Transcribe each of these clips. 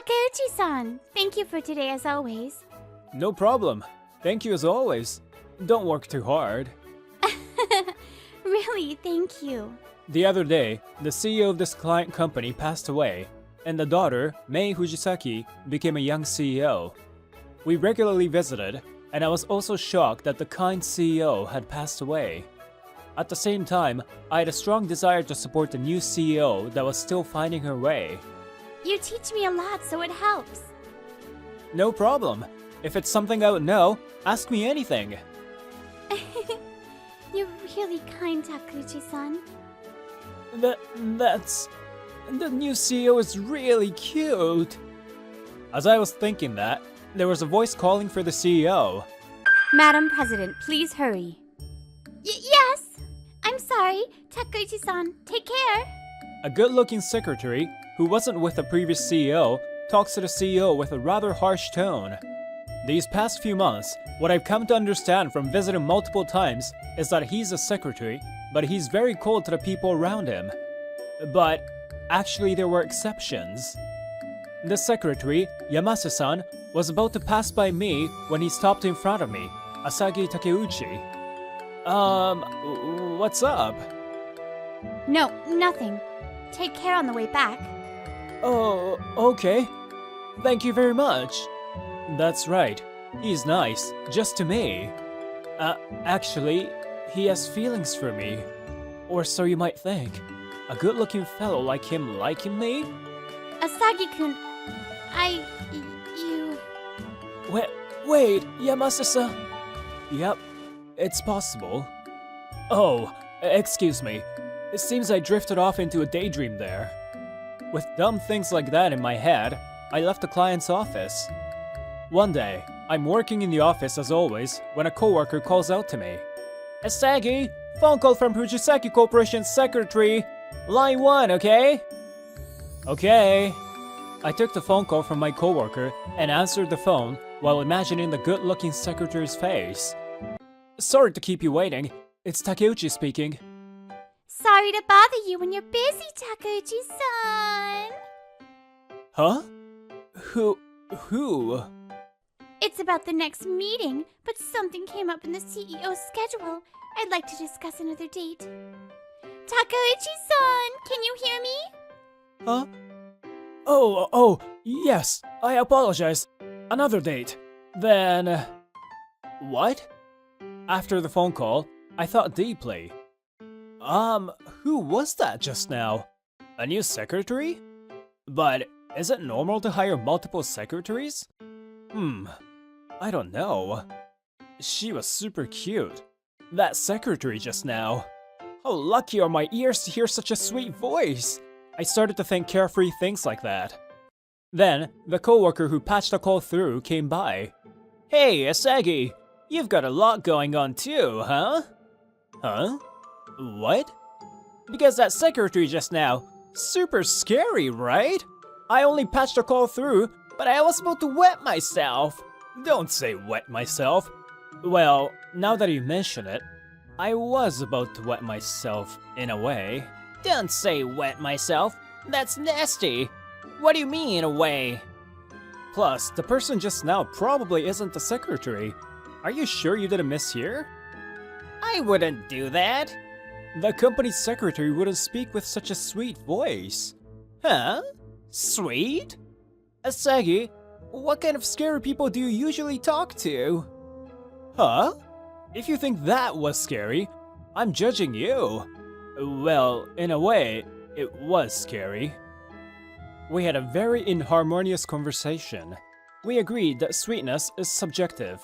Takeuchi-san, thank you for today as always. No problem. Thank you as always. Don't work too hard. Really, thank you. The other day, the CEO of this client company passed away, and the daughter, Mei Fujisaki, became a young CEO. We regularly visited, and I was also shocked that the kind CEO had passed away. At the same time, I had a strong desire to support the new CEO that was still finding her way. You teach me a lot, so it helps. No problem. If it's something I would know, ask me anything. You're really kind, Takeuchi-san. That's... The new CEO is really cute. As I was thinking that, there was a voice calling for the CEO. Madam President, please hurry. Yes! I'm sorry. Takeuchi-san, take care. A good-looking secretary, who wasn't with the previous CEO, talks to the CEO with a rather harsh tone. These past few months, what I've come to understand from visiting multiple times is that he's a secretary, but he's very cold to the people around him. But actually there were exceptions. The secretary, Yamase-san, was about to pass by me when he stopped in front of me, Asagi Takeuchi. What's up? No, nothing. Take care on the way back. Oh, okay. Thank you very much. That's right. He's nice, just to me. Actually, he has feelings for me. Or so you might think. A good-looking fellow like him liking me? Asagi-kun, you... Wait, Yamase-san. Yep, it's possible. Oh, excuse me. It seems I drifted off into a daydream there. With dumb things like that in my head, I left the client's office. One day, I'm working in the office as always when a coworker calls out to me. Asagi, phone call from Fujisaki Corporation's secretary. Line 1, okay? Okay. I took the phone call from my coworker and answered the phone while imagining the good-looking secretary's face. Sorry to keep you waiting. It's Takeuchi speaking. Sorry to bother you when you're busy, Takeuchi-san. Huh? Who? It's about the next meeting, but something came up in the CEO's schedule. I'd like to discuss another date. Takeuchi-san, can you hear me? Huh? Oh, yes, I apologize. Another date. Then... What? After the phone call, I thought deeply. Who was that just now? A new secretary? But is it normal to hire multiple secretaries? I don't know. She was super cute. That secretary just now. How lucky are my ears to hear such a sweet voice! I started to think carefree things like that. Then, the coworker who patched the call through came by. Hey, Asagi! You've got a lot going on too, huh? Huh? What? Because that secretary just now, super scary, right? I only patched the call through, but I was about to wet myself. Don't say wet myself. Well, now that you mention it, I was about to wet myself in a way. Don't say wet myself. That's nasty. What do you mean in a way? Plus, the person just now probably isn't the secretary. Are you sure you didn't mishear? I wouldn't do that. The company's secretary wouldn't speak with such a sweet voice. Huh? Sweet? Asagi, what kind of scary people do you usually talk to? Huh? If you think that was scary, I'm judging you. Well, in a way, it was scary. We had a very inharmonious conversation. We agreed that sweetness is subjective.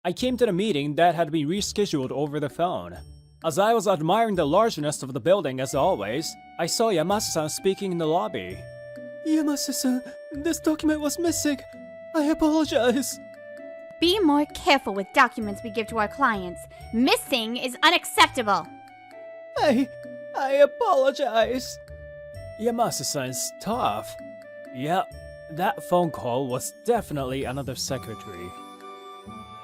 I came to the meeting that had been rescheduled over the phone. As I was admiring the largeness of the building as always, I saw Yamase-san speaking in the lobby. Yamase-san, this document was missing. I apologize. Be more careful with documents we give to our clients. Missing is unacceptable. I apologize. Yamase-san's tough. Yeah, that phone call was definitely another secretary.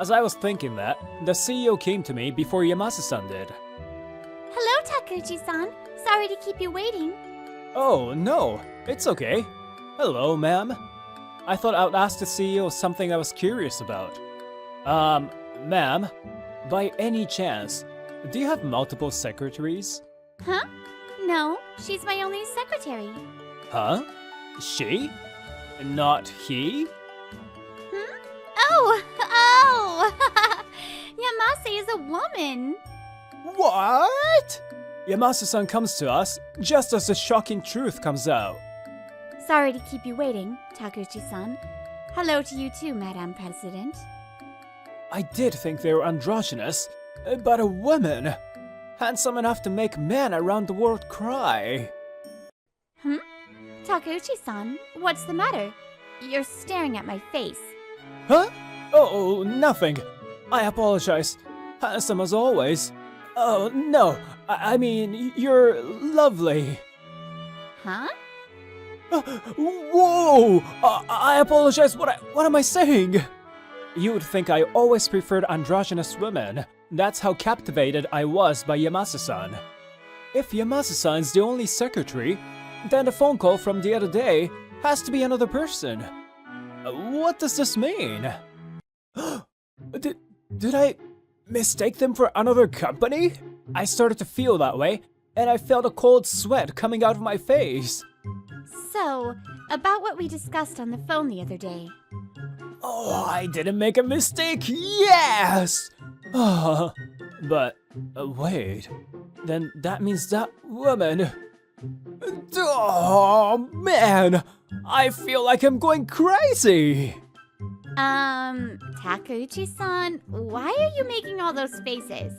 As I was thinking that, the CEO came to me before Yamase-san did. Hello, Takeuchi-san. Sorry to keep you waiting. Oh, no, it's okay. Hello, ma'am. I thought I would ask the CEO something I was curious about. Ma'am, by any chance, do you have multiple secretaries? Huh? No, she's my only secretary. Huh? She? Not he? Oh! Oh! Yamase is a woman. What? Yamase-san comes to us just as the shocking truth comes out. Sorry to keep you waiting, Takuchi-san. Hello to you too, Madam President. I did think they were androgynous, but a woman. Handsome enough to make men around the world cry. Takuchi-san, what's the matter? You're staring at my face. Huh? Oh, nothing. I apologize. Handsome as always. Oh, no. I mean, you're lovely. Huh? Whoa! I apologize. What am I saying? You would think I always preferred androgynous women. That's how captivated I was by Yamase-san. If Yamase-san's the only secretary, then the phone call from the other day has to be another person. What does this mean? Did I mistake them for another company? I started to feel that way, and I felt a cold sweat coming out of my face. So, about what we discussed on the phone the other day. Oh, I didn't make a mistake, yes! But, wait, then that means that woman... Oh, man! I feel like I'm going crazy! Takuchi-san, why are you making all those faces?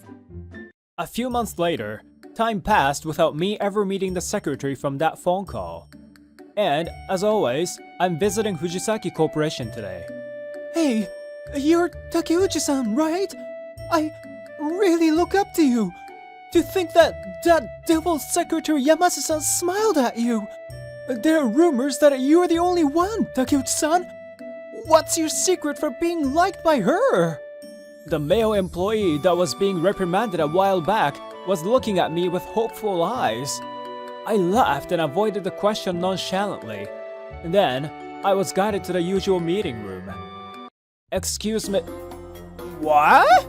A few months later, time passed without me ever meeting the secretary from that phone call. And, as always, I'm visiting Fujisaki Corporation today. Hey, you're Takeuchi-san, right? I really look up to you. To think that devil secretary Yamase-san smiled at you. There are rumors that you're the only one, Takeuchi-san. What's your secret for being liked by her? The male employee that was being reprimanded a while back was looking at me with hopeful eyes. I laughed and avoided the question nonchalantly. Then, I was guided to the usual meeting room. Excuse me... What?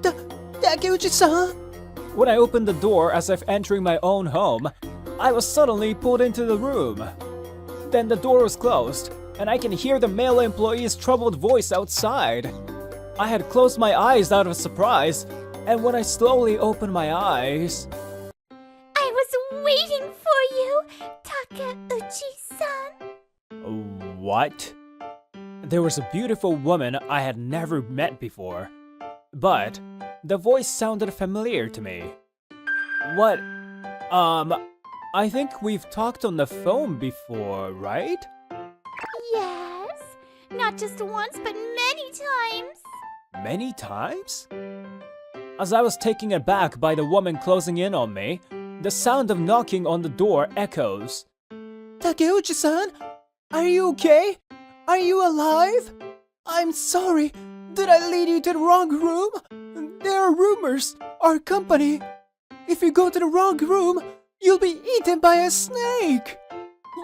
Takeuchi-san? When I opened the door as if entering my own home, I was suddenly pulled into the room. Then the door was closed, and I can hear the male employee's troubled voice outside. I had closed my eyes out of surprise, and when I slowly opened my eyes... I was waiting for you, Takeuchi-san. What? There was a beautiful woman I had never met before, but the voice sounded familiar to me. What? I think we've talked on the phone before, right? Yes, not just once, but many times. Many times? As I was taken aback by the woman closing in on me, the sound of knocking on the door echoes. Takeuchi-san, are you okay? Are you alive? I'm sorry. Did I lead you to the wrong room? There are rumors. Our company. If you go to the wrong room, you'll be eaten by a snake.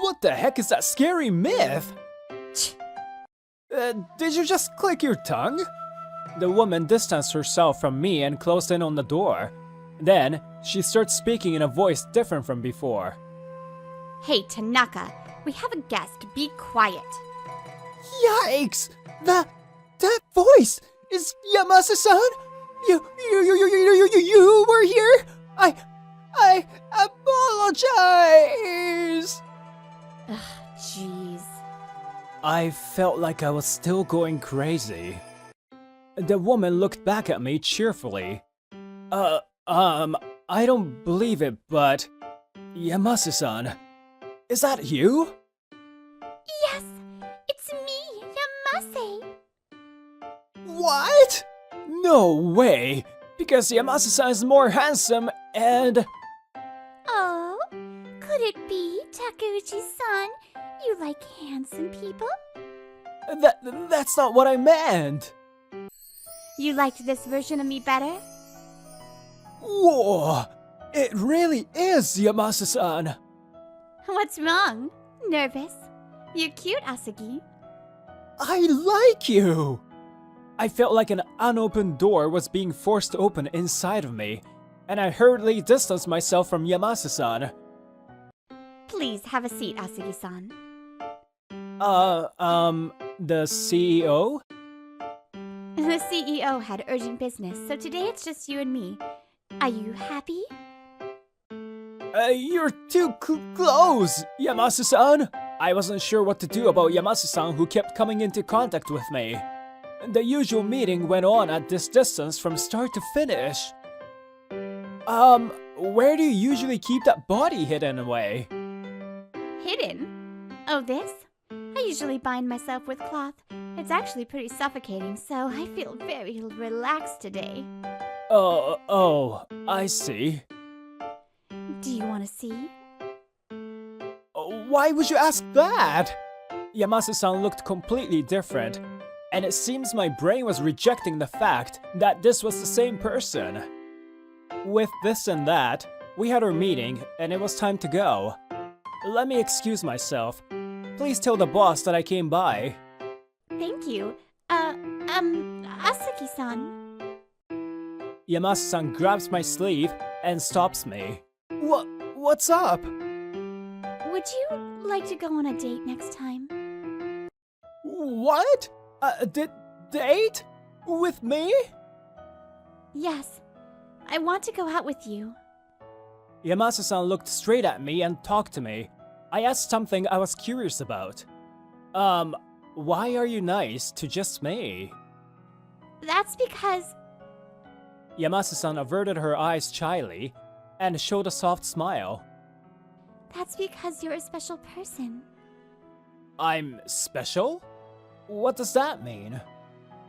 What the heck is that scary myth? Did you just click your tongue? The woman distanced herself from me and closed in on the door. Then, she starts speaking in a voice different from before. Hey, Tanaka, we have a guest. Be quiet. Yikes! That voice is Yamase-san? You were here? I apologize! Ugh, jeez. I felt like I was still going crazy. The woman looked back at me cheerfully. I don't believe it, but... Yamase-san, is that you? Yes, it's me, Yamase. What? No way! Because Yamase-san is more handsome and... Oh, could it be, Takeuchi-san? You like handsome people? That's not what I meant! You liked this version of me better? Whoa! It really is Yamase-san! What's wrong? Nervous? You're cute, Asagi. I like you! I felt like an unopened door was being forced open inside of me, and I hurriedly distanced myself from Yamase-san. Please have a seat, Asagi-san. The CEO? The CEO had urgent business, so today it's just you and me. Are you happy? You're too close, Yamase-san! I wasn't sure what to do about Yamase-san, who kept coming into contact with me. The usual meeting went on at this distance from start to finish. Where do you usually keep that body hidden away? Hidden? Oh, this? I usually bind myself with cloth. It's actually pretty suffocating, so I feel very relaxed today. Oh, I see. Do you want to see? Why would you ask that? Yamase-san looked completely different, and it seems my brain was rejecting the fact that this was the same person. With this and that, we had our meeting, and it was time to go. Let me excuse myself. Please tell the boss that I came by. Thank you. Asagi-san. Yamase-san grabs my sleeve and stops me. What's up? Would you like to go on a date next time? What? Date? With me? Yes. I want to go out with you. Yamase-san looked straight at me and talked to me. I asked something I was curious about. Why are you nice to just me? That's because... Yamase-san averted her eyes shyly and showed a soft smile. That's because you're a special person. I'm special? What does that mean?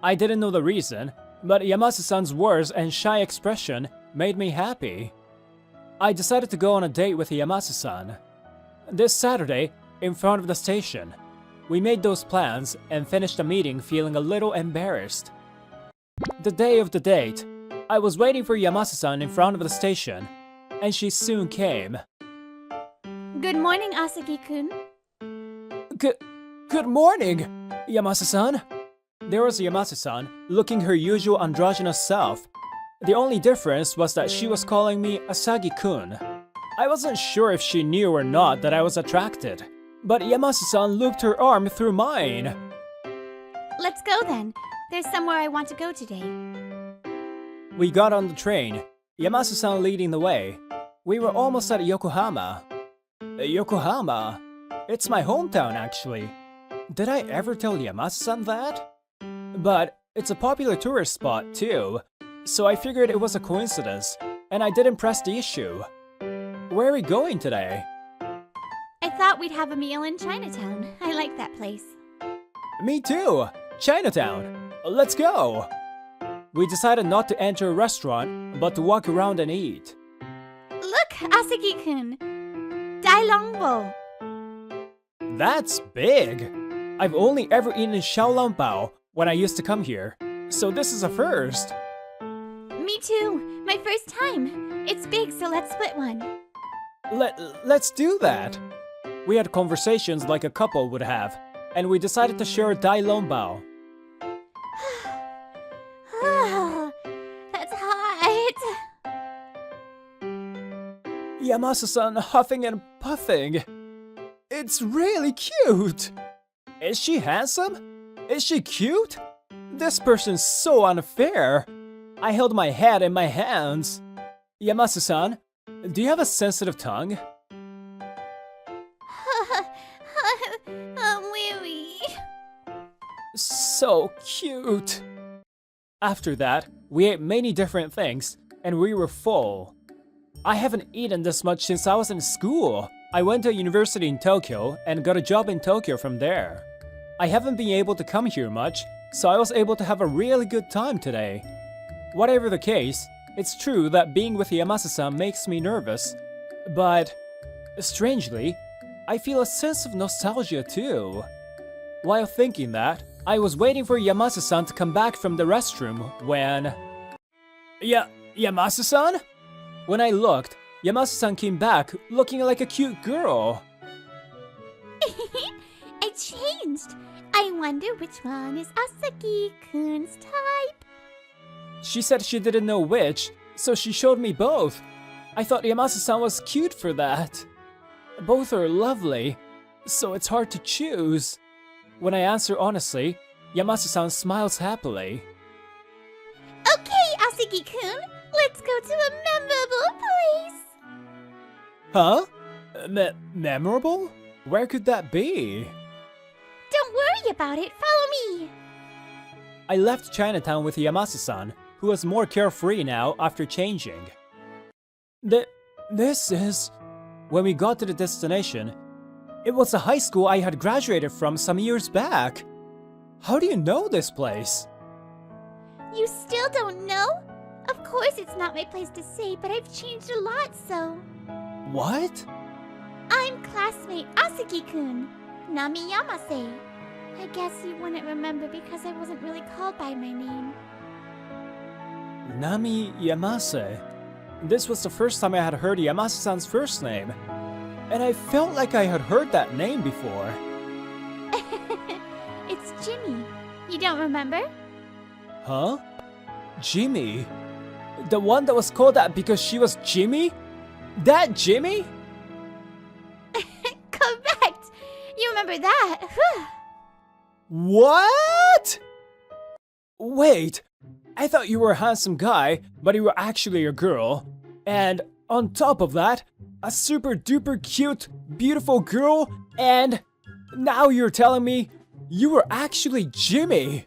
I didn't know the reason, but Yamase-san's words and shy expression made me happy. I decided to go on a date with Yamase-san. This Saturday, in front of the station. We made those plans and finished the meeting feeling a little embarrassed. The day of the date, I was waiting for Yamase-san in front of the station, and she soon came. Good morning, Asagi-kun. Good morning, Yamase-san. There was Yamase-san, looking her usual androgynous self. The only difference was that she was calling me Asagi-kun. I wasn't sure if she knew or not that I was attracted, but Yamase-san looped her arm through mine. Let's go then. There's somewhere I want to go today. We got on the train, Yamase-san leading the way. We were almost at Yokohama. Yokohama? It's my hometown, actually. Did I ever tell Yamase-san that? But it's a popular tourist spot, too, so I figured it was a coincidence, and I didn't press the issue. Where are we going today? I thought we'd have a meal in Chinatown. I like that place. Me too! Chinatown! Let's go! We decided not to enter a restaurant, but to walk around and eat. Look, Asagi-kun! Dailongbo! That's big! I've only ever eaten xiaolongbao when I used to come here, so this is a first. Me too! My first time! It's big, so let's split one. Let's do that! We had conversations like a couple would have, and we decided to share a dailongbao. That's hot! Yamase-san huffing and puffing. It's really cute! Is she handsome? Is she cute? This person's so unfair. I held my head in my hands. Yamase-san, do you have a sensitive tongue? I'm weary. So cute. After that, we ate many different things, and we were full. I haven't eaten this much since I was in school. I went to a university in Tokyo and got a job in Tokyo from there. I haven't been able to come here much, so I was able to have a really good time today. Whatever the case, it's true that being with Yamase-san makes me nervous, but strangely, I feel a sense of nostalgia too. While thinking that, I was waiting for Yamase-san to come back from the restroom when... Yamase-san? When I looked, Yamase-san came back looking like a cute girl. I changed. I wonder which one is Asagi-kun's type. She said she didn't know which, so she showed me both. I thought Yamase-san was cute for that. Both are lovely, so it's hard to choose. When I answer honestly, Yamase-san smiles happily. Okay, Asagi-kun, let's go to a memorable place. Huh? Memorable? Where could that be? Don't worry about it, follow me. I left Chinatown with Yamase-san, who was more carefree now after changing. This is... When we got to the destination, it was a high school I had graduated from some years back. How do you know this place? You still don't know? Of course it's not my place to say, but I've changed a lot, so... What? I'm classmate Asagi-kun, Nami Yamase. I guess you wouldn't remember because I wasn't really called by my name. Nami Yamase. This was the first time I had heard Yamase-san's first name. And I felt like I had heard that name before. It's Jimmy. You don't remember? Huh? Jimmy? The one that was called that because she was Jimmy? That Jimmy? Correct! You remember that. Whew. What? Wait, I thought you were a handsome guy, but you were actually a girl. And on top of that, a super duper cute, beautiful girl, and now you're telling me you were actually Jimmy.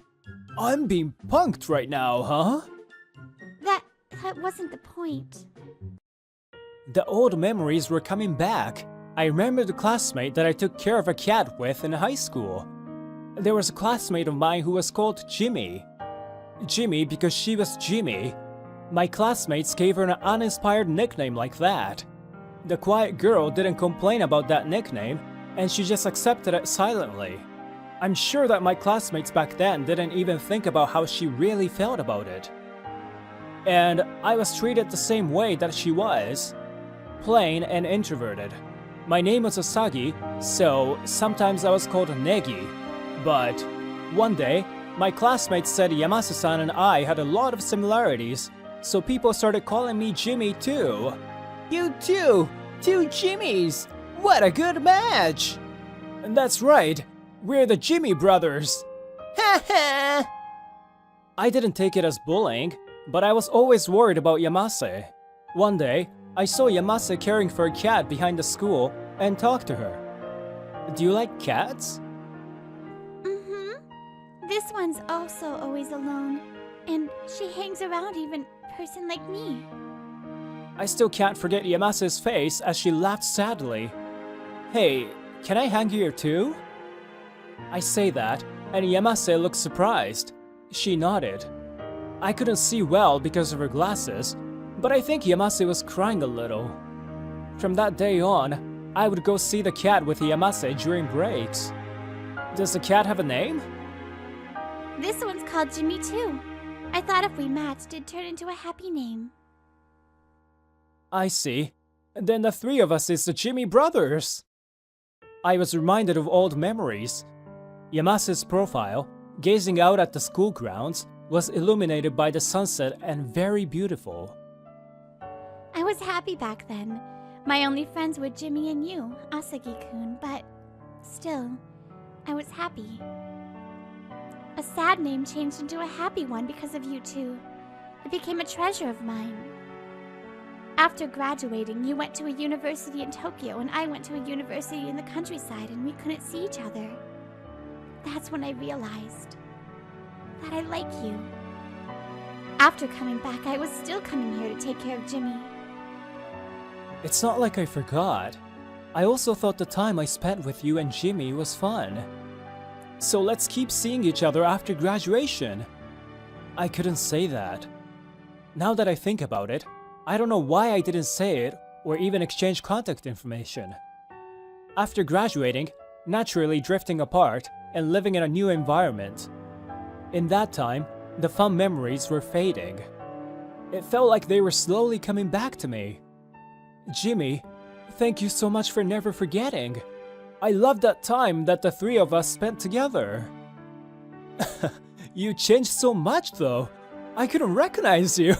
I'm being punked right now, huh? That wasn't the point. The old memories were coming back. I remember the classmate that I took care of a cat with in high school. There was a classmate of mine who was called Jimmy. Jimmy because she was Jimmy. My classmates gave her an uninspired nickname like that. The quiet girl didn't complain about that nickname, and she just accepted it silently. I'm sure that my classmates back then didn't even think about how she really felt about it. And I was treated the same way that she was. Plain and introverted. My name was Asagi, so sometimes I was called Negi. But one day, my classmates said Yamase-san and I had a lot of similarities, so people started calling me Jimmy too. You too! Two Jimmys! What a good match! And that's right, we're the Jimmy brothers! Ha ha! I didn't take it as bullying, but I was always worried about Yamase. One day, I saw Yamase caring for a cat behind the school and talked to her. Do you like cats? This one's also always alone, and she hangs around even a person like me. I still can't forget Yamase's face as she laughed sadly. Hey, can I hang here too? I say that, and Yamase looked surprised. She nodded. I couldn't see well because of her glasses, but I think Yamase was crying a little. From that day on, I would go see the cat with Yamase during breaks. Does the cat have a name? This one's called Jimmy too. I thought if we matched, it'd turn into a happy name. I see. Then the three of us is the Jimmy brothers. I was reminded of old memories. Yamase's profile, gazing out at the school grounds, was illuminated by the sunset and very beautiful. I was happy back then. My only friends were Jimmy and you, Asagi-kun, but still, I was happy. A sad name changed into a happy one because of you two. It became a treasure of mine. After graduating, you went to a university in Tokyo and I went to a university in the countryside and we couldn't see each other. That's when I realized that I like you. After coming back, I was still coming here to take care of Jimmy. It's not like I forgot. I also thought the time I spent with you and Jimmy was fun. So let's keep seeing each other after graduation. I couldn't say that. Now that I think about it, I don't know why I didn't say it or even exchange contact information. After graduating, naturally drifting apart and living in a new environment. In that time, the fun memories were fading. It felt like they were slowly coming back to me. Jimmy, thank you so much for never forgetting. I love that time that the three of us spent together. You changed so much though. I couldn't recognize you.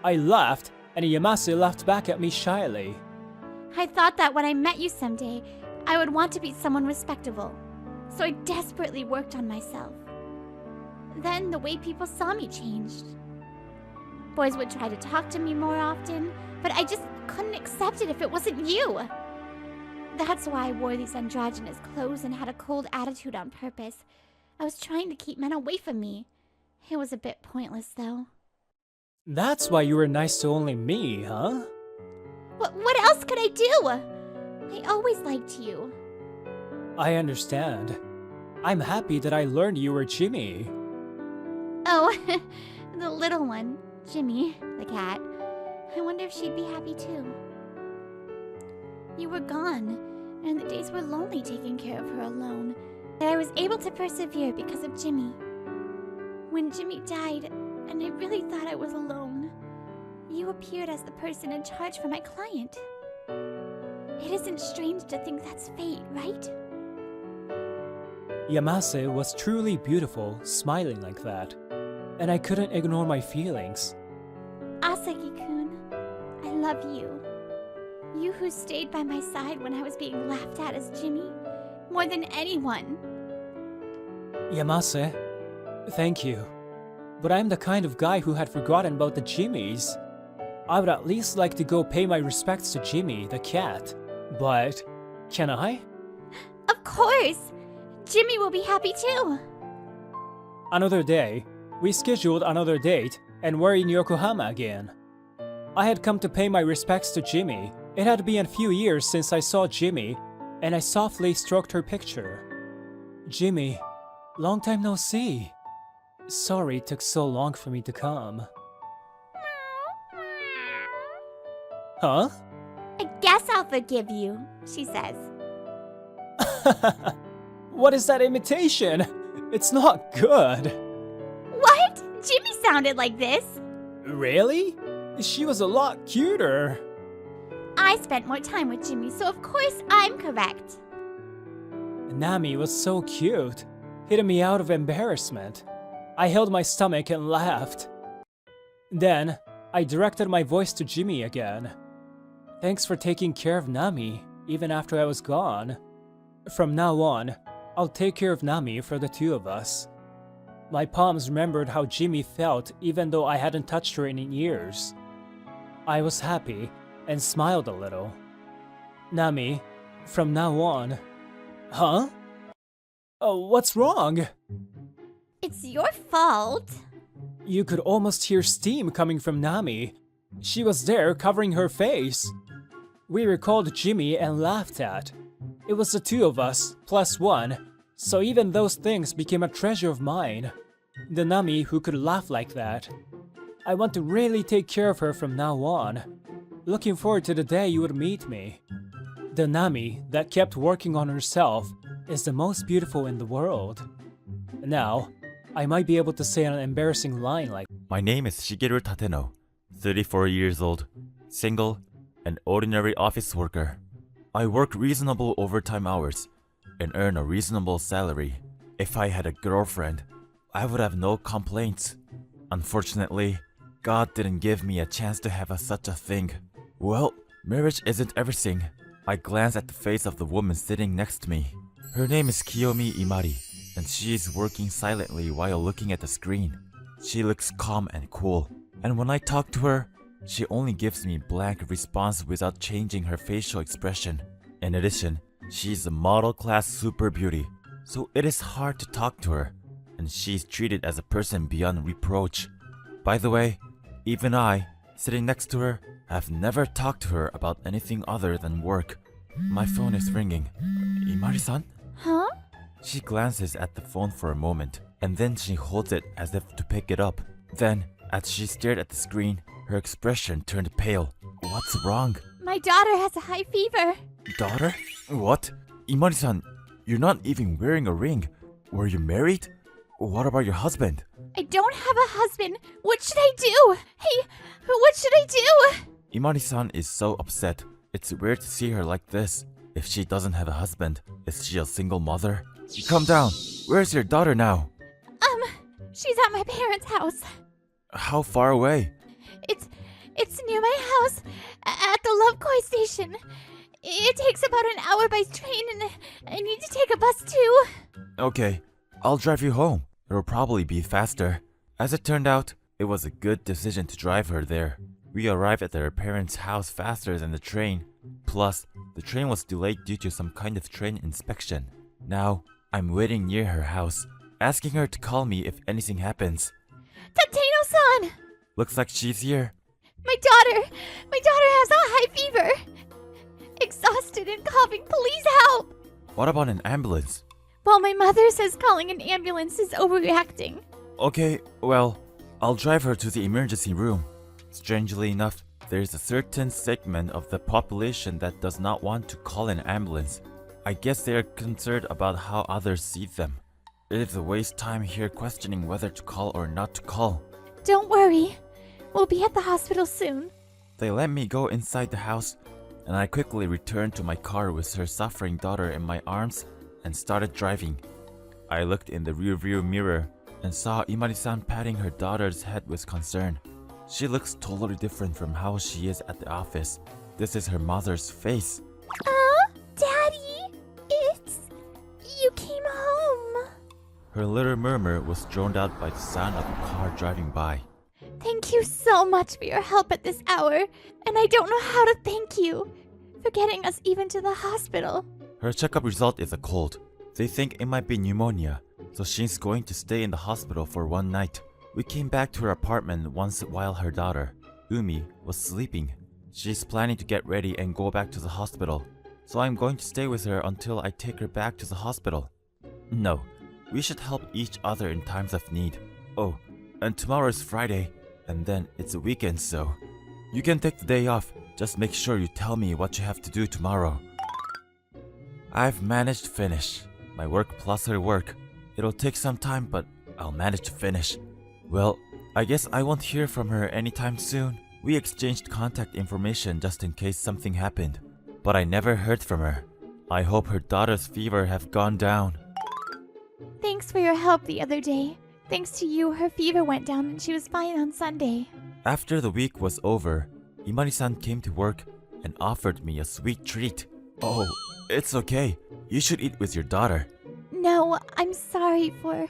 I laughed, and Yamase laughed back at me shyly. I thought that when I met you someday, I would want to be someone respectable. So I desperately worked on myself. Then the way people saw me changed. Boys would try to talk to me more often, but I just couldn't accept it if it wasn't you. That's why I wore these androgynous clothes and had a cold attitude on purpose. I was trying to keep men away from me. It was a bit pointless, though. That's why you were nice to only me, huh? What else could I do? I always liked you. I understand. I'm happy that I learned you were Jimmy. Oh, the little one, Jimmy, the cat. I wonder if she'd be happy too. You were gone, and the days were lonely taking care of her alone. But I was able to persevere because of Jimmy. When Jimmy died, and I really thought I was alone, you appeared as the person in charge for my client. It isn't strange to think that's fate, right? Yamase was truly beautiful, smiling like that, and I couldn't ignore my feelings. Asagi-kun, I love you. You who stayed by my side when I was being laughed at as Jimmy, more than anyone. Yamase, thank you. But I'm the kind of guy who had forgotten about the Jimmys. I would at least like to go pay my respects to Jimmy, the cat. But, can I? Of course! Jimmy will be happy too! Another day, we scheduled another date and were in Yokohama again. I had come to pay my respects to Jimmy. It had been a few years since I saw Jimmy, and I softly stroked her picture. Jimmy, long time no see. Sorry it took so long for me to come. Huh? I guess I'll forgive you, she says. What is that imitation? It's not good. What? Jimmy sounded like this. Really? She was a lot cuter. I spent more time with Jimmy, so of course I'm correct. Nami was so cute, hitting me out of embarrassment. I held my stomach and laughed. Then, I directed my voice to Jimmy again. Thanks for taking care of Nami, even after I was gone. From now on, I'll take care of Nami for the two of us. My palms remembered how Jimmy felt even though I hadn't touched her in years. I was happy and smiled a little. Nami, from now on... Huh? Oh, what's wrong? It's your fault. You could almost hear steam coming from Nami. She was there covering her face. We recalled Jimmy and laughed at. It was the two of us, plus one, so even those things became a treasure of mine. The Nami who could laugh like that. I want to really take care of her from now on. Looking forward to the day you would meet me. The Nami that kept working on herself is the most beautiful in the world. Now, I might be able to say an embarrassing line like, My name is Shigeru Tateno, 34 years old, single, an ordinary office worker. I work reasonable overtime hours and earn a reasonable salary. If I had a girlfriend, I would have no complaints. Unfortunately, God didn't give me a chance to have such a thing. Well, marriage isn't everything. I glance at the face of the woman sitting next to me. Her name is Kiyomi Imari, and she is working silently while looking at the screen. She looks calm and cool, and when I talk to her, she only gives me blank response without changing her facial expression. In addition, she's a model-class super beauty, so it is hard to talk to her, and she's treated as a person beyond reproach. By the way, even I, sitting next to her, have never talked to her about anything other than work. My phone is ringing. Imari-san? Huh? She glances at the phone for a moment, and then she holds it as if to pick it up. Then, as she stared at the screen, her expression turned pale. What's wrong? My daughter has a high fever. Daughter? What? Imari-san, you're not even wearing a ring. Were you married? What about your husband? I don't have a husband. What should I do? Hey, what should I do? Imari-san is so upset. It's weird to see her like this. If she doesn't have a husband, is she a single mother? Calm down. Where's your daughter now? She's at my parents' house. How far away? It's near my house, at the Lovekoi station. It takes about an hour by train, and I need to take a bus too. Okay, I'll drive you home. It'll probably be faster. As it turned out, it was a good decision to drive her there. We arrived at their parents' house faster than the train. Plus, the train was delayed due to some kind of train inspection. Now, I'm waiting near her house, asking her to call me if anything happens. Tateno-san! Looks like she's here. My daughter has a high fever. Exhausted and coughing, please help! What about an ambulance? Well, my mother says calling an ambulance is overreacting. Okay, well, I'll drive her to the emergency room. Strangely enough, there's a certain segment of the population that does not want to call an ambulance. I guess they are concerned about how others see them. It is a waste time here questioning whether to call or not to call. Don't worry. We'll be at the hospital soon. They let me go inside the house, and I quickly returned to my car with her suffering daughter in my arms and started driving. I looked in the rearview mirror and saw Imari-san patting her daughter's head with concern. She looks totally different from how she is at the office. This is her mother's face. Daddy, you came home. Her little murmur was drowned out by the sound of a car driving by. Thank you so much for your help at this hour, and I don't know how to thank you for getting us even to the hospital. Her checkup result is a cold. They think it might be pneumonia, so she's going to stay in the hospital for one night. We came back to her apartment once while her daughter, Umi, was sleeping. She's planning to get ready and go back to the hospital, so I'm going to stay with her until I take her back to the hospital. No, we should help each other in times of need. Oh, and tomorrow is Friday, and then it's a weekend, so you can take the day off. Just make sure you tell me what you have to do tomorrow. I've managed to finish my work plus her work. It'll take some time, but I'll manage to finish. Well, I guess I won't hear from her anytime soon. We exchanged contact information just in case something happened, but I never heard from her. I hope her daughter's fever have gone down. Thanks for your help the other day. Thanks to you, her fever went down and she was fine on Sunday. After the week was over, Imari-san came to work and offered me a sweet treat. Oh, it's okay. You should eat with your daughter. No, I'm sorry for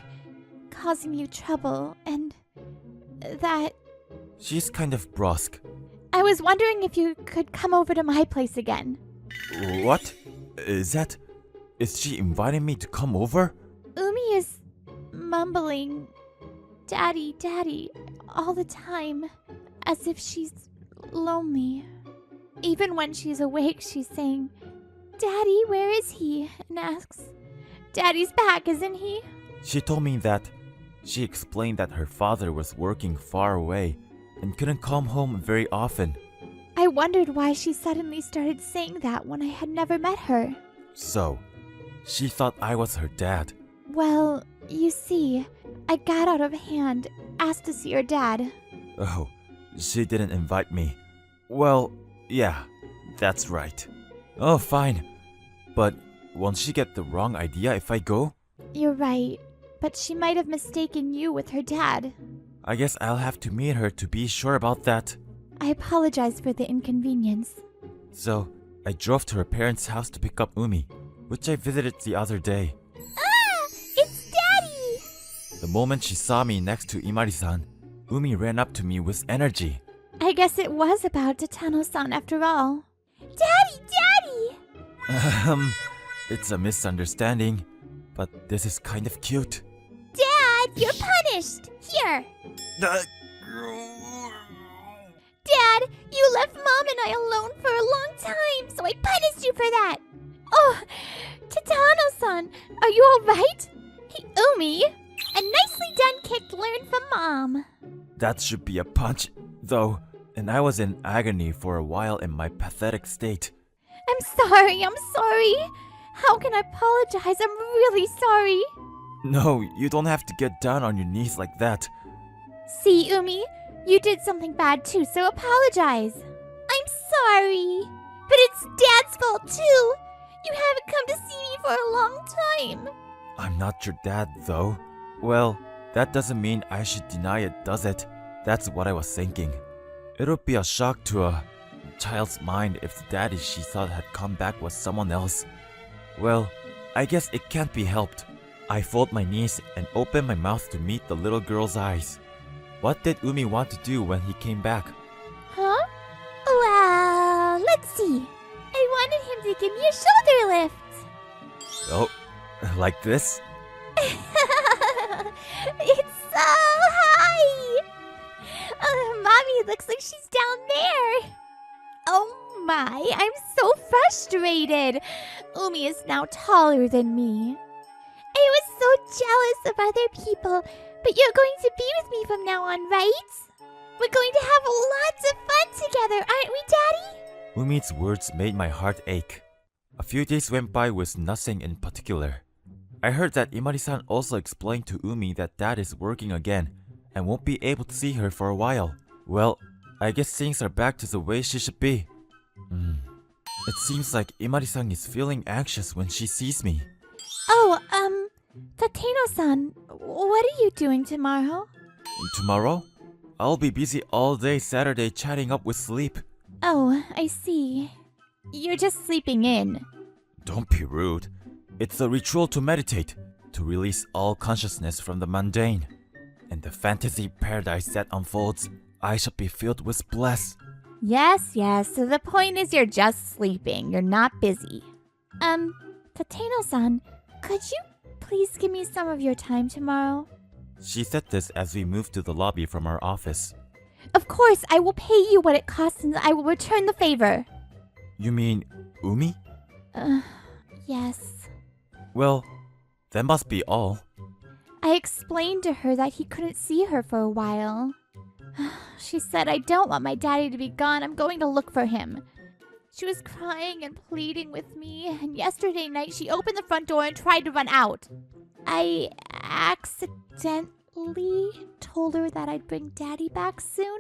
causing you trouble, and that... She's kind of brusque. I was wondering if you could come over to my place again. What? Is she inviting me to come over? Umi is mumbling, Daddy, Daddy, all the time, as if she's lonely. Even when she's awake, she's saying, Daddy, where is he? And asks, Daddy's back, isn't he? She told me that she explained that her father was working far away and couldn't come home very often. I wondered why she suddenly started saying that when I had never met her. So, she thought I was her dad. Well, you see, I got out of hand, asked to see your dad. Oh, she didn't invite me. Well, yeah, that's right. Oh, fine. But won't she get the wrong idea if I go? You're right, but she might have mistaken you with her dad. I guess I'll have to meet her to be sure about that. I apologize for the inconvenience. So, I drove to her parents' house to pick up Umi, which I visited the other day. Ah! It's Daddy! The moment she saw me next to Imari-san, Umi ran up to me with energy. I guess it was about Tatano-san after all. Daddy! Daddy! It's a misunderstanding, but this is kind of cute. Dad, you're punished! Here! Dad, you left Mom and I alone for a long time, so I punished you for that! Oh, Tatano-san, are you alright? Hey, Umi, a nicely done kick learned from Mom. That should be a punch, though, and I was in agony for a while in my pathetic state. I'm sorry. How can I apologize? I'm really sorry. No, you don't have to get down on your knees like that. See, Umi, you did something bad too, so apologize. I'm sorry. But it's Dad's fault too. You haven't come to see me for a long time. I'm not your dad, though. Well, that doesn't mean I should deny it, does it? That's what I was thinking. It would be a shock to a child's mind if the daddy she thought had come back was someone else. Well, I guess it can't be helped. I fold my knees and open my mouth to meet the little girl's eyes. What did Umi want to do when he came back? Huh? Well, let's see. I wanted him to give me a shoulder lift. Oh, like this? It's so high! Mommy looks like she's down there. Oh my, I'm so frustrated. Umi is now taller than me. I was so jealous of other people, but you're going to be with me from now on, right? We're going to have lots of fun together, aren't we, Daddy? Umi's words made my heart ache. A few days went by with nothing in particular. I heard that Imari-san also explained to Umi that Dad is working again and won't be able to see her for a while. Well, I guess things are back to the way she should be. It seems like Imari-san is feeling anxious when she sees me. Oh, Tateno-san, what are you doing tomorrow? Tomorrow? I'll be busy all day Saturday chatting up with sleep. Oh, I see. You're just sleeping in. Don't be rude. It's a ritual to meditate, to release all consciousness from the mundane. And the fantasy paradise that unfolds, I shall be filled with bliss. Yes, so the point is you're just sleeping. You're not busy. Tateno-san, could you please give me some of your time tomorrow? She said this as we moved to the lobby from our office. Of course, I will pay you what it costs and I will return the favor. You mean Umi? Yes. Well, that must be all. I explained to her that he couldn't see her for a while. She said, I don't want my daddy to be gone. I'm going to look for him. She was crying and pleading with me, and yesterday night she opened the front door and tried to run out. I accidentally told her that I'd bring Daddy back soon.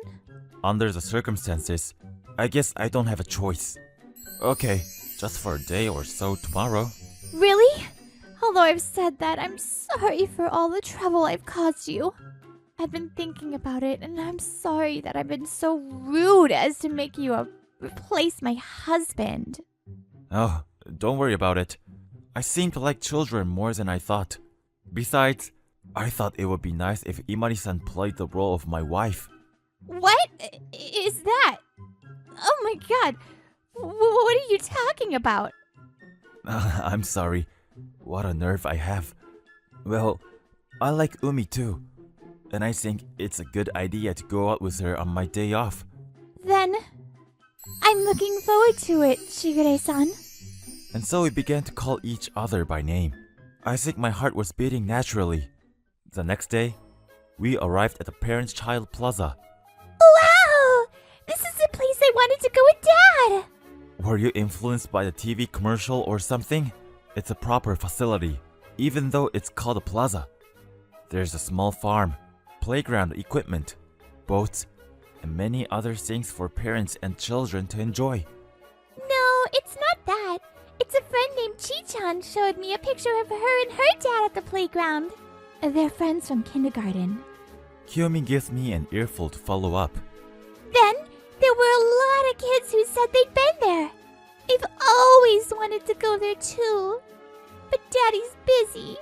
Under the circumstances, I guess I don't have a choice. Okay, just for a day or so tomorrow. Really? Although I've said that, I'm sorry for all the trouble I've caused you. I've been thinking about it, and I'm sorry that I've been so rude as to make you replace my husband. Oh, don't worry about it. I seem to like children more than I thought. Besides, I thought it would be nice if Imari-san played the role of my wife. What is that? Oh my god. What are you talking about? I'm sorry. What a nerve I have. Well, I like Umi too. And I think it's a good idea to go out with her on my day off. Then, I'm looking forward to it, Shigure-san. And so we began to call each other by name. I think my heart was beating naturally. The next day, we arrived at the Parents-Child Plaza. Wow! This is the place I wanted to go with Dad! Were you influenced by the TV commercial or something? It's a proper facility, even though it's called a plaza. There's a small farm, playground equipment, boats, and many other things for parents and children to enjoy. No, it's not that. It's a friend named Chi-chan showed me a picture of her and her dad at the playground. They're friends from kindergarten. Kiyomi gives me an earful to follow up. Then, there were a lot of kids who said they'd been there. I've always wanted to go there too. But Daddy's busy.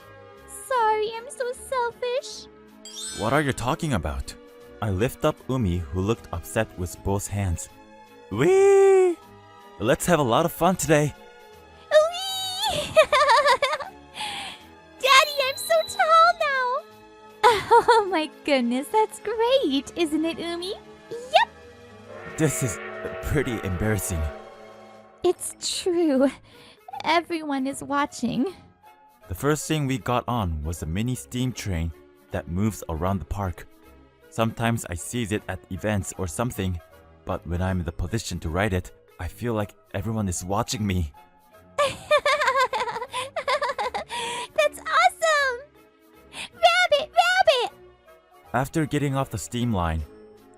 Sorry, I'm so selfish. What are you talking about? I lift up Umi, who looked upset with both hands. Whee! Let's have a lot of fun today. Whee! Daddy, I'm so tall now. Oh my goodness, that's great, isn't it, Umi? Yep. This is pretty embarrassing. It's true. Everyone is watching. The first thing we got on was a mini steam train that moves around the park. Sometimes I see it at events or something, but when I'm in the position to ride it, I feel like everyone is watching me. That's awesome! Rabbit! After getting off the steam line,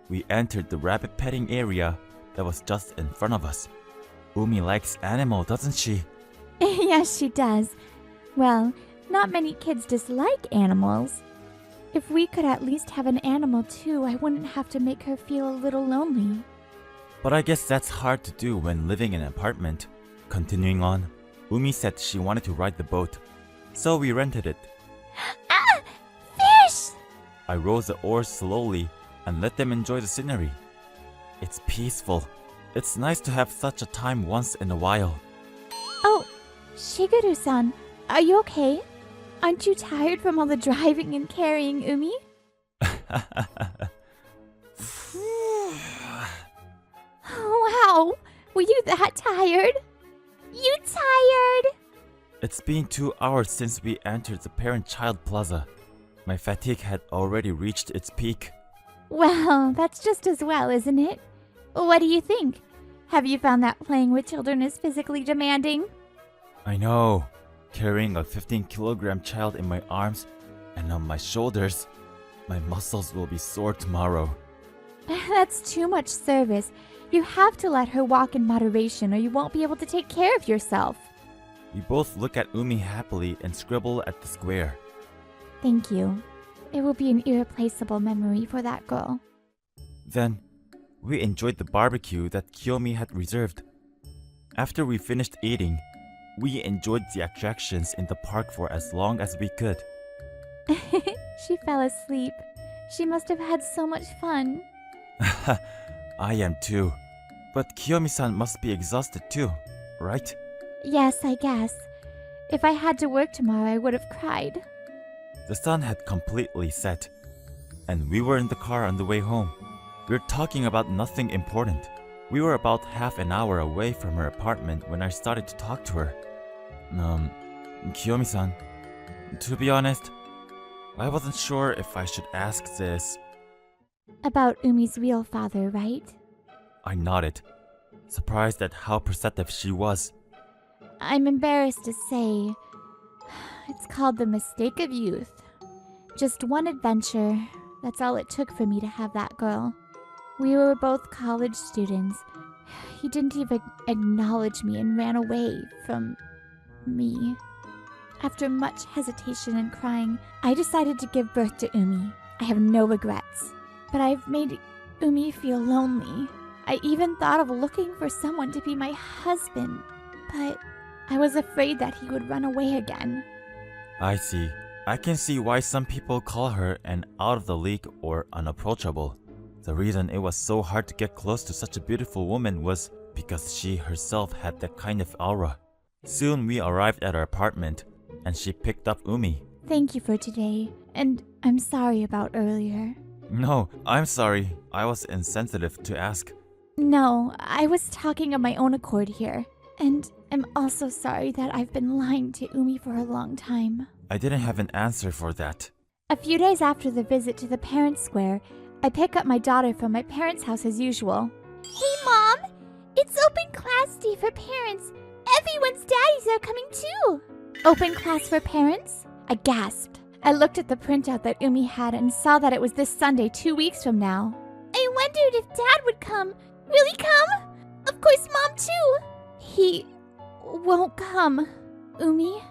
we entered the rabbit petting area that was just in front of us. Umi likes animal, doesn't she? Yes, she does. Well, not many kids dislike animals. If we could at least have an animal too, I wouldn't have to make her feel a little lonely. But I guess that's hard to do when living in an apartment. Continuing on, Umi said she wanted to ride the boat, so we rented it. Ah! Fish! I rowed the oars slowly and let them enjoy the scenery. It's peaceful. It's nice to have such a time once in a while. Oh, Shigeru-san, are you okay? Aren't you tired from all the driving and carrying, Umi? Wow, were you that tired? You tired? It's been 2 hours since we entered the parent-child plaza. My fatigue had already reached its peak. Well, that's just as well, isn't it? What do you think? Have you found that playing with children is physically demanding? I know. Carrying a 15-kilogram child in my arms and on my shoulders, my muscles will be sore tomorrow. That's too much service. You have to let her walk in moderation or you won't be able to take care of yourself. We both look at Umi happily and scribble at the square. Thank you. It will be an irreplaceable memory for that girl. Then, we enjoyed the barbecue that Kiyomi had reserved. After we finished eating, we enjoyed the attractions in the park for as long as we could. She fell asleep. She must have had so much fun. I am too. But Kiyomi-san must be exhausted too, right? Yes, I guess. If I had to work tomorrow, I would have cried. The sun had completely set, and we were in the car on the way home. We were talking about nothing important. We were about half an hour away from her apartment when I started to talk to her. Kiyomi-san, to be honest, I wasn't sure if I should ask this. About Umi's real father, right? I nodded, surprised at how perceptive she was. I'm embarrassed to say, it's called the mistake of youth. Just one adventure, that's all it took for me to have that girl. We were both college students. He didn't even acknowledge me and ran away from me. After much hesitation and crying, I decided to give birth to Umi. I have no regrets. But I've made Umi feel lonely. I even thought of looking for someone to be my husband, but I was afraid that he would run away again. I see. I can see why some people call her an out-of-the-league or unapproachable. The reason it was so hard to get close to such a beautiful woman was because she herself had that kind of aura. Soon we arrived at our apartment, and she picked up Umi. Thank you for today, and I'm sorry about earlier. No, I'm sorry. I was insensitive to ask. No, I was talking of my own accord here, and I'm also sorry that I've been lying to Umi for a long time. I didn't have an answer for that. A few days after the visit to the parents' square, I pick up my daughter from my parents' house as usual. Hey, Mom! It's open class day for parents. Everyone's daddies are coming too. Open class for parents? I gasped. I looked at the printout that Umi had and saw that it was this Sunday 2 weeks from now. I wondered if Dad would come. Will he come? Of course, Mom too. He won't come. Umi,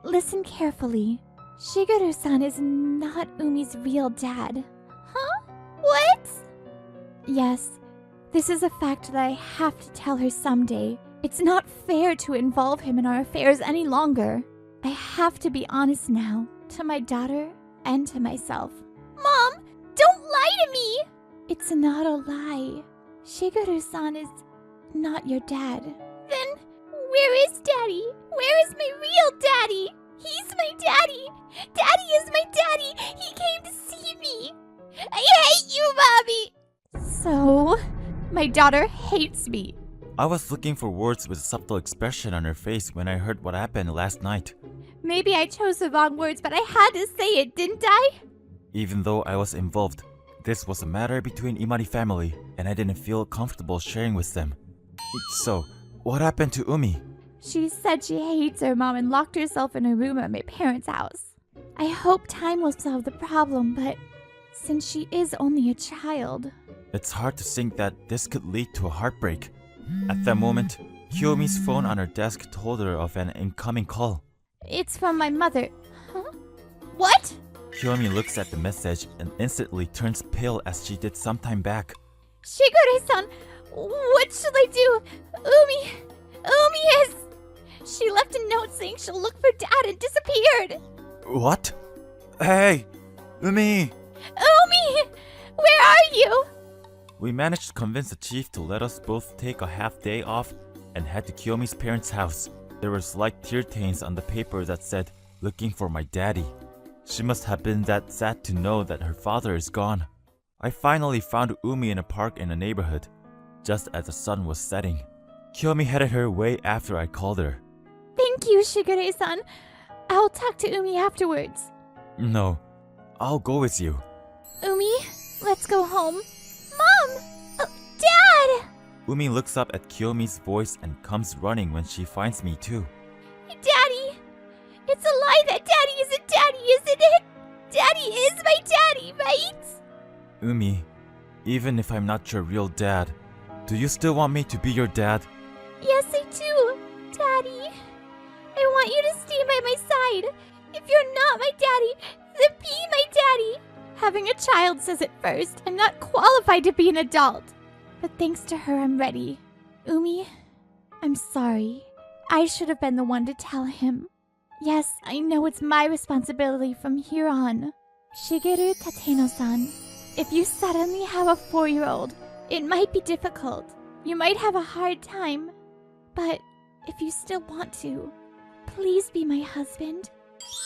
listen carefully. Shigeru-san is not Umi's real dad. Huh? What? Yes, this is a fact that I have to tell her someday. It's not fair to involve him in our affairs any longer. I have to be honest now, to my daughter and to myself. Mom, don't lie to me! It's not a lie. Shigeru-san is not your dad. Then, where is Daddy? Where is my real daddy? He's my daddy! Daddy is my daddy! He came to see me! I hate you, Mommy! So, my daughter hates me. I was looking for words with a subtle expression on her face when I heard what happened last night. Maybe I chose the wrong words, but I had to say it, didn't I? Even though I was involved, this was a matter between Imari family, and I didn't feel comfortable sharing with them. So, what happened to Umi? She said she hates her mom and locked herself in a room at my parents' house. I hope time will solve the problem, but since she is only a child... It's hard to think that this could lead to a heartbreak. At that moment, Kiyomi's phone on her desk told her of an incoming call. It's from my mother. Huh? What? Kiyomi looks at the message and instantly turns pale as she did sometime back. Shigure-san, what should I do? Umi is... She left a note saying she'll look for Dad and disappeared. What? Hey, Umi! Umi! Where are you? We managed to convince the chief to let us both take a half day off and head to Kiyomi's parents' house. There were slight tear stains on the paper that said, "Looking for my daddy." She must have been that sad to know that her father is gone. I finally found Umi in a park in the neighborhood, just as the sun was setting. Kiyomi headed her way after I called her. Thank you, Shigure-san. I'll talk to Umi afterwards. No, I'll go with you. Umi, let's go home. Mom! Oh, Dad! Umi looks up at Kiyomi's voice and comes running when she finds me too. Daddy! It's a lie that Daddy isn't Daddy, isn't it? Daddy is my daddy, right? Umi, even if I'm not your real dad, do you still want me to be your dad? Yes, I do, Daddy. I want you to stay by my side. If you're not my daddy, then be my daddy. Having a child says it first. I'm not qualified to be an adult. But thanks to her, I'm ready. Umi, I'm sorry. I should have been the one to tell him. Yes, I know it's my responsibility from here on. Shigeru Tateno-san, if you suddenly have a 4-year-old, it might be difficult. You might have a hard time. But if you still want to, please be my husband.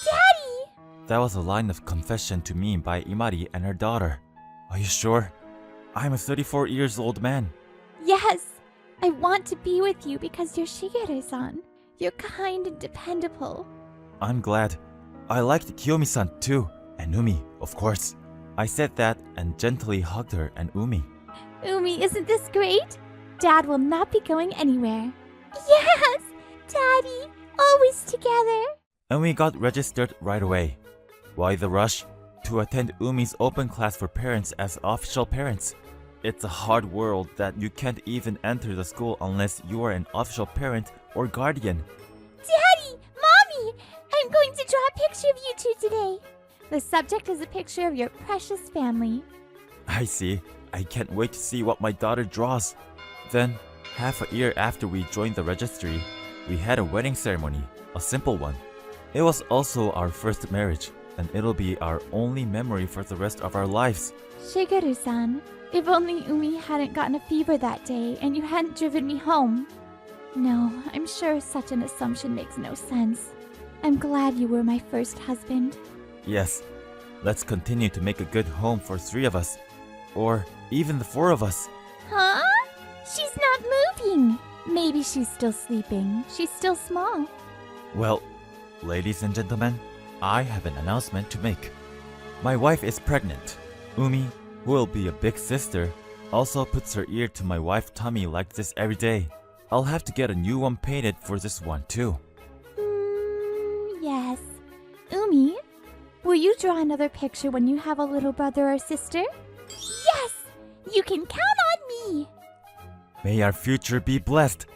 Daddy! That was a line of confession to me by Imari and her daughter. Are you sure? I'm a 34 years old man. Yes, I want to be with you because you're Shigeru-san. You're kind and dependable. I'm glad. I liked Kiyomi-san too, and Umi, of course. I said that and gently hugged her and Umi. Umi, isn't this great? Dad will not be going anywhere. Yes, Daddy, always together. And we got registered right away. Why the rush? To attend Umi's open class for parents as official parents. It's a hard world that you can't even enter the school unless you are an official parent or guardian. Daddy! Mommy! I'm going to draw a picture of you two today. The subject is a picture of your precious family. I see. I can't wait to see what my daughter draws. Then, half a year after we joined the registry, we had a wedding ceremony, a simple one. It was also our first marriage, and it'll be our only memory for the rest of our lives. Shigeru-san, if only Umi hadn't gotten a fever that day and you hadn't driven me home. No, I'm sure such an assumption makes no sense. I'm glad you were my first husband. Yes, let's continue to make a good home for 3 of us. Or even the 4 of us. Huh? She's not moving. Maybe she's still sleeping. She's still small. Well, ladies and gentlemen, I have an announcement to make. My wife is pregnant. Umi, who will be a big sister, also puts her ear to my wife's tummy like this every day. I'll have to get a new one painted for this one too. Yes. Umi, will you draw another picture when you have a little brother or sister? Yes! You can count on me! May our future be blessed.